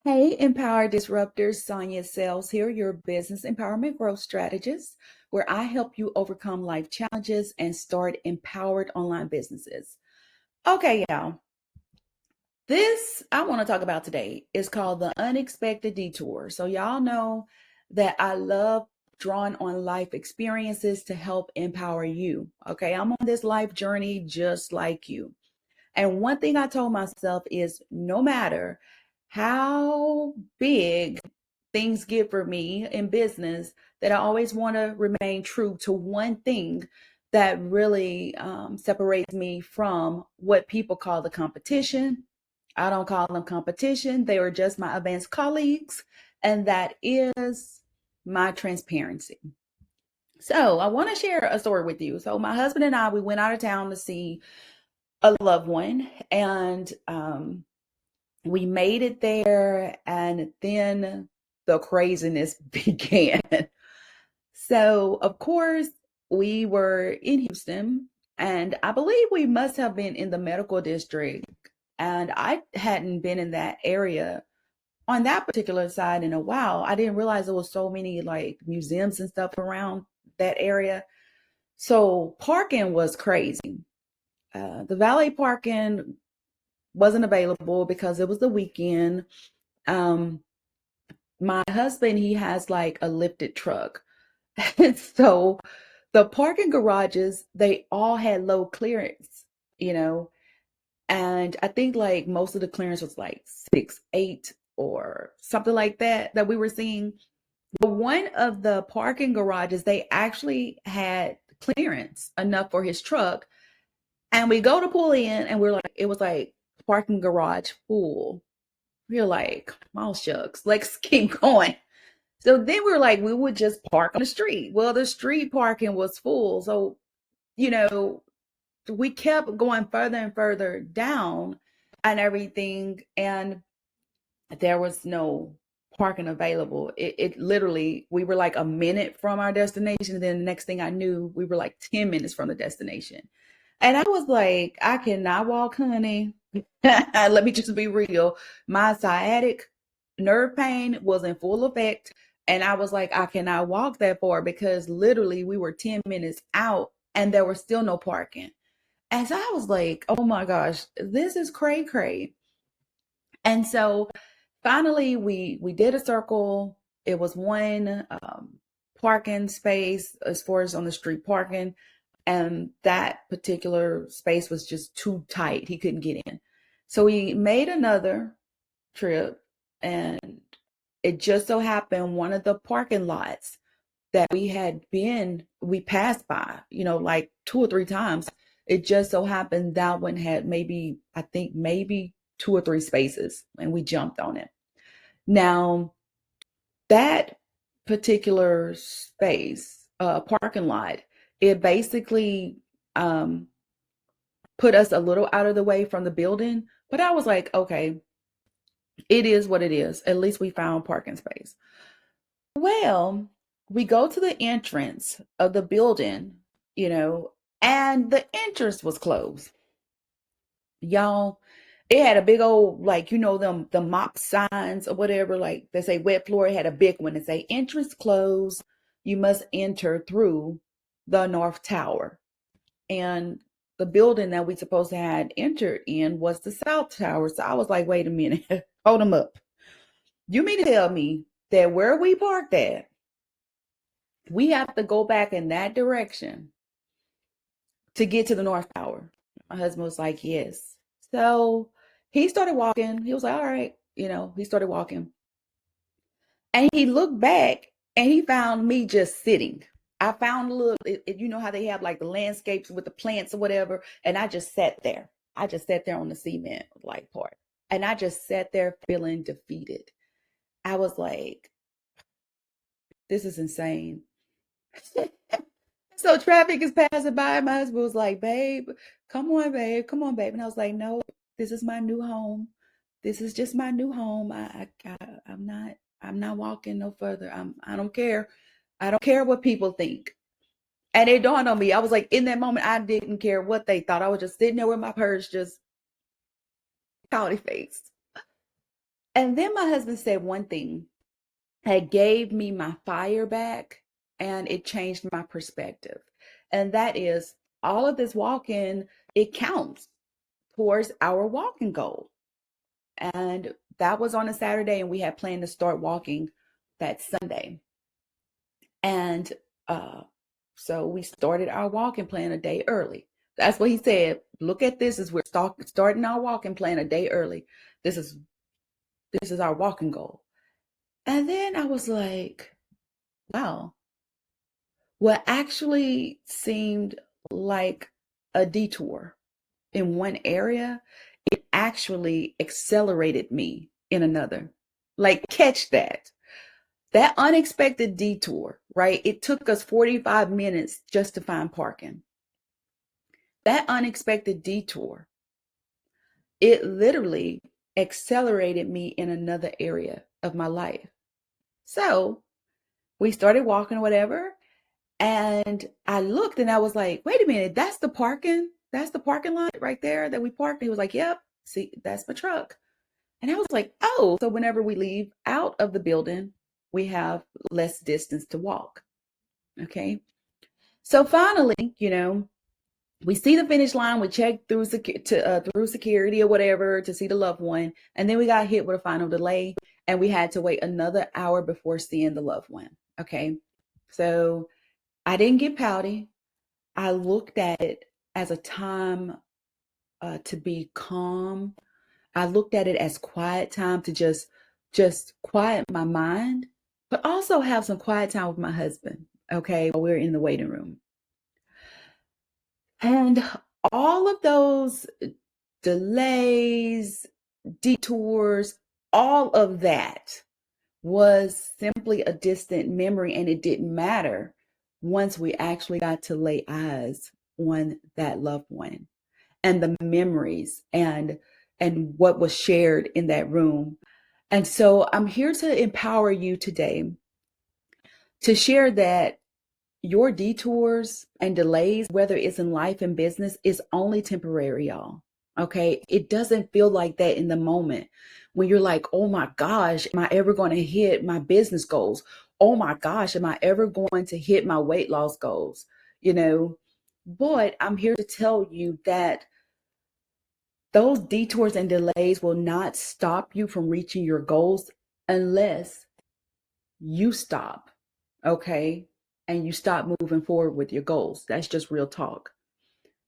Hey, Empower Disruptors, Sonia Sales here, your business empowerment growth strategist, where I help you overcome life challenges and start empowered online businesses. Okay, y'all. This I want to talk about today is called the Unexpected Detour. So, y'all know that I love drawing on life experiences to help empower you. Okay, I'm on this life journey just like you. And one thing I told myself is no matter how big things get for me in business, that I always want to remain true to one thing that really separates me from what people call the competition. I don't call them competition, they are just my advanced colleagues, and that is my transparency. So, I want to share a story with you. So, my husband and I, we went out of town to see a loved one, and we made it there, and then the craziness began. So, of course, we were in Houston, and I believe we must have been in the medical district, and I hadn't been in that area on that particular side in a while. I didn't realize there was so many like museums and stuff around that area. So parking was crazy. The valet parking wasn't available because it was the weekend. Um, my husband, he has like a lifted truck. And so the parking garages, they all had low clearance, you know, and I think like most of the clearance was like 6'8" or something like that we were seeing. But one of the parking garages, they actually had clearance enough for his truck. And we go to pull in, and we're like, it was like parking garage full. We're like, oh shucks, let's keep going. So then we're like, we would just park on the street. Well, the street parking was full. So, you know, we kept going further and further down and everything. And there was no parking available. It literally, we were like a minute from our destination. And then the next thing I knew, we were like 10 minutes from the destination. And I was like, I cannot walk, honey. Let me just be real. My sciatic nerve pain was in full effect. And I was like, I cannot walk that far because literally we were 10 minutes out and there was still no parking. And so I was like, oh my gosh, this is cray cray. And so finally we did a circle. It was one parking space as far as on the street parking, and that particular space was just too tight. He couldn't get in. So we made another trip, and it just so happened one of the parking lots that we passed by, like two or three times. It just so happened that one had maybe, I think maybe two or three spaces, and we jumped on it. Now, that particular space, parking lot, it basically um, put us a little out of the way from the building. But I was like, okay, it is what it is. At least we found parking space. Well, we go to the entrance of the building, you know, and the entrance was closed. Y'all, it had a big old, like, them the mop signs or whatever, like they say wet floor. It had a big one that say entrance closed. You must enter through the North Tower. And the building that we supposed to had entered in was the South Tower. So I was like, wait a minute, hold them up. You mean to tell me that where we parked at, we have to go back in that direction to get to the North Tower? My husband was like, yes. So he started walking. He was like, all right. He started walking. And he looked back and he found me just sitting. I found a little, you know how they have like the landscapes with the plants or whatever. And I just sat there. I just sat there on the cement like part. And I just sat there feeling defeated. I was like, this is insane. So traffic is passing by. My husband was like, babe, come on, babe. Come on, babe. And I was like, no, this is my new home. This is just my new home. I'm not walking no further. I don't care. I don't care what people think. And it dawned on me. I was like, in that moment, I didn't care what they thought. I was just sitting there with my purse, just pouty face. And then my husband said one thing that gave me my fire back, and it changed my perspective. And that is, all of this walking, it counts towards our walking goal. And that was on a Saturday, and we had planned to start walking that Sunday. And so we started our walking plan a day early. That's what he said. Look at this as we're starting our walking plan a day early. This is our walking goal. And then I was like, wow, what actually seemed like a detour in one area, it actually accelerated me in another. Like, catch that. That unexpected detour, right? It took us 45 minutes just to find parking. That unexpected detour, it literally accelerated me in another area of my life. So we started walking or whatever. And I looked and I was like, wait a minute, that's the parking. That's the parking lot right there that we parked. He was like, yep, see, that's my truck. And I was like, oh, so whenever we leave out of the building, we have less distance to walk. Okay. So finally, we see the finish line. We check through through security or whatever to see the loved one. And then we got hit with a final delay, and we had to wait another hour before seeing the loved one. Okay. So I didn't get pouty. I looked at it as a time to be calm. I looked at it as quiet time to just quiet my mind, but also have some quiet time with my husband. Okay, while we're in the waiting room. And all of those delays, detours, all of that was simply a distant memory, and it didn't matter once we actually got to lay eyes on that loved one and the memories and what was shared in that room. And so I'm here to empower you today to share that your detours and delays, whether it's in life and business, is only temporary, y'all. Okay. It doesn't feel like that in the moment when you're like, oh my gosh, am I ever going to hit my business goals? Oh my gosh, am I ever going to hit my weight loss goals? But I'm here to tell you that those detours and delays will not stop you from reaching your goals unless you stop, okay? And you stop moving forward with your goals. That's just real talk.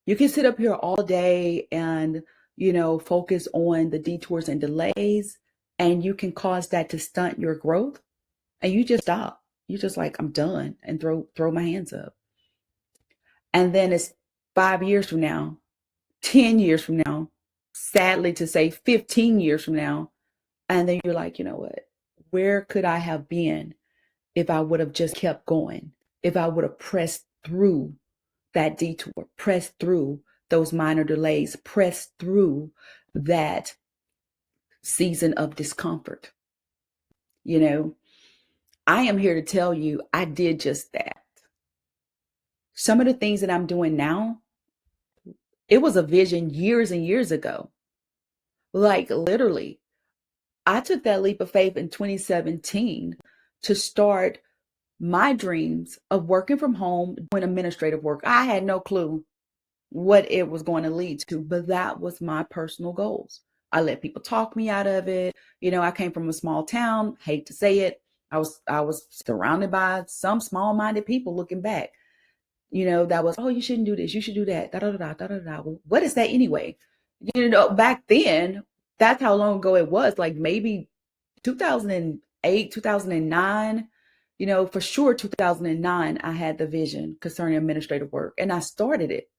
You can sit up here all day and, focus on the detours and delays, and you can cause that to stunt your growth, and you just stop. You just like, I'm done, and throw my hands up. And then it's 5 years from now, 10 years from now, sadly to say 15 years from now. And then you're like, you know what? Where could I have been if I would have just kept going? If I would have pressed through that detour, pressed through those minor delays, pressed through that season of discomfort. I am here to tell you, I did just that. Some of the things that I'm doing now, it was a vision years and years ago. Like literally, I took that leap of faith in 2017 to start my dreams of working from home, doing administrative work. I had no clue what it was going to lead to, but that was my personal goals. I let people talk me out of it. I came from a small town, hate to say it. I was surrounded by some small-minded people looking back. That was, oh, you shouldn't do this, you should do that. Da da da da da da. Well, what is that anyway? Back then, that's how long ago it was, like maybe 2008, 2009, for sure 2009, I had the vision concerning administrative work and I started it.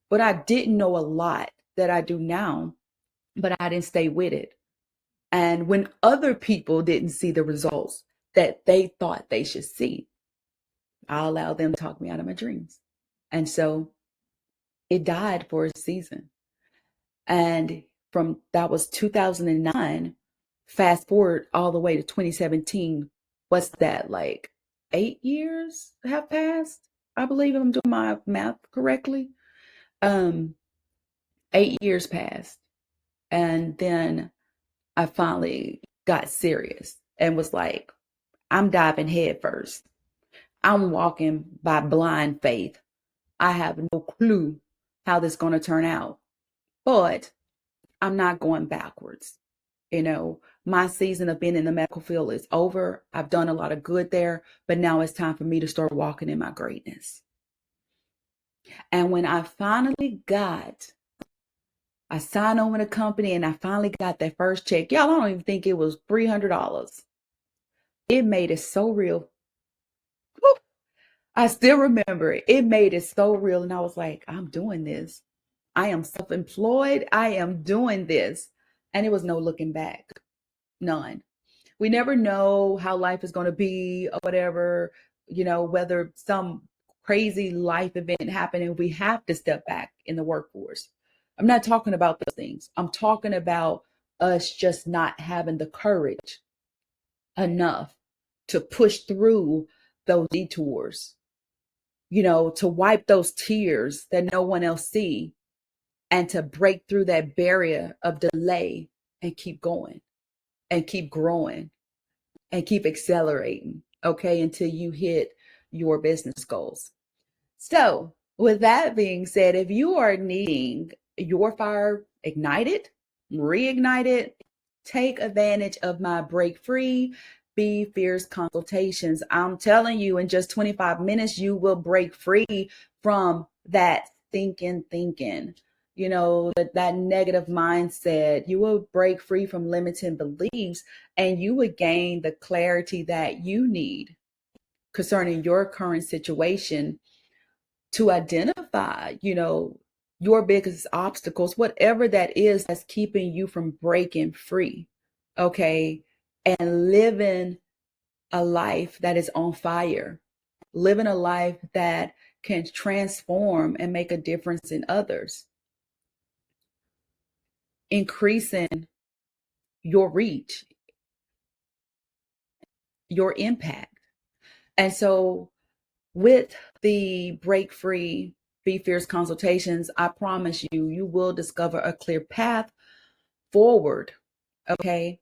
But I didn't know a lot that I do now, but I didn't stay with it. And when other people didn't see the results that they thought they should see, I allowed them to talk me out of my dreams. And so it died for a season. And from that was 2009, fast forward all the way to 2017. What's that, like 8 years have passed? I believe, if I'm doing my math correctly. 8 years passed. And then I finally got serious and was like, I'm diving head first. I'm walking by blind faith. I have no clue how this is going to turn out, but I'm not going backwards. My season of being in the medical field is over. I've done a lot of good there, but now it's time for me to start walking in my greatness. And when I signed on with a company and I finally got that first check, y'all, I don't even think it was $300. It made it so real. Woo! I still remember it. It made it so real. And I was like, I'm doing this. I am self-employed. I am doing this. And it was no looking back. None. We never know how life is going to be or whatever, whether some crazy life event happened and we have to step back in the workforce. I'm not talking about those things. I'm talking about us just not having the courage enough to push through those detours, to wipe those tears that no one else see and to break through that barrier of delay and keep going and keep growing and keep accelerating, okay, until you hit your business goals. So, with that being said, if you are needing your fire ignited, reignited, take advantage of my Break Free, Be Fierce consultations. I'm telling you, in just 25 minutes, you will break free from that thinking, that negative mindset. You will break free from limiting beliefs and you would gain the clarity that you need concerning your current situation to identify, your biggest obstacles, whatever that is that's keeping you from breaking free, okay, and living a life that is on fire, living a life that can transform and make a difference in others, increasing your reach, your impact. And so with the Break Free, Be Fierce consultations, I promise you, you will discover a clear path forward, okay?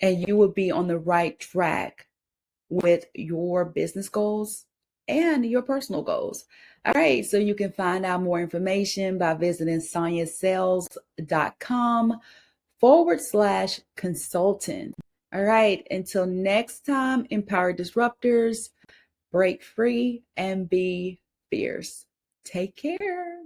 And you will be on the right track with your business goals and your personal goals. All right, so you can find out more information by visiting sonyasales.com/consultant. All right, until next time, Empower Disruptors, break free and be fierce. Take care.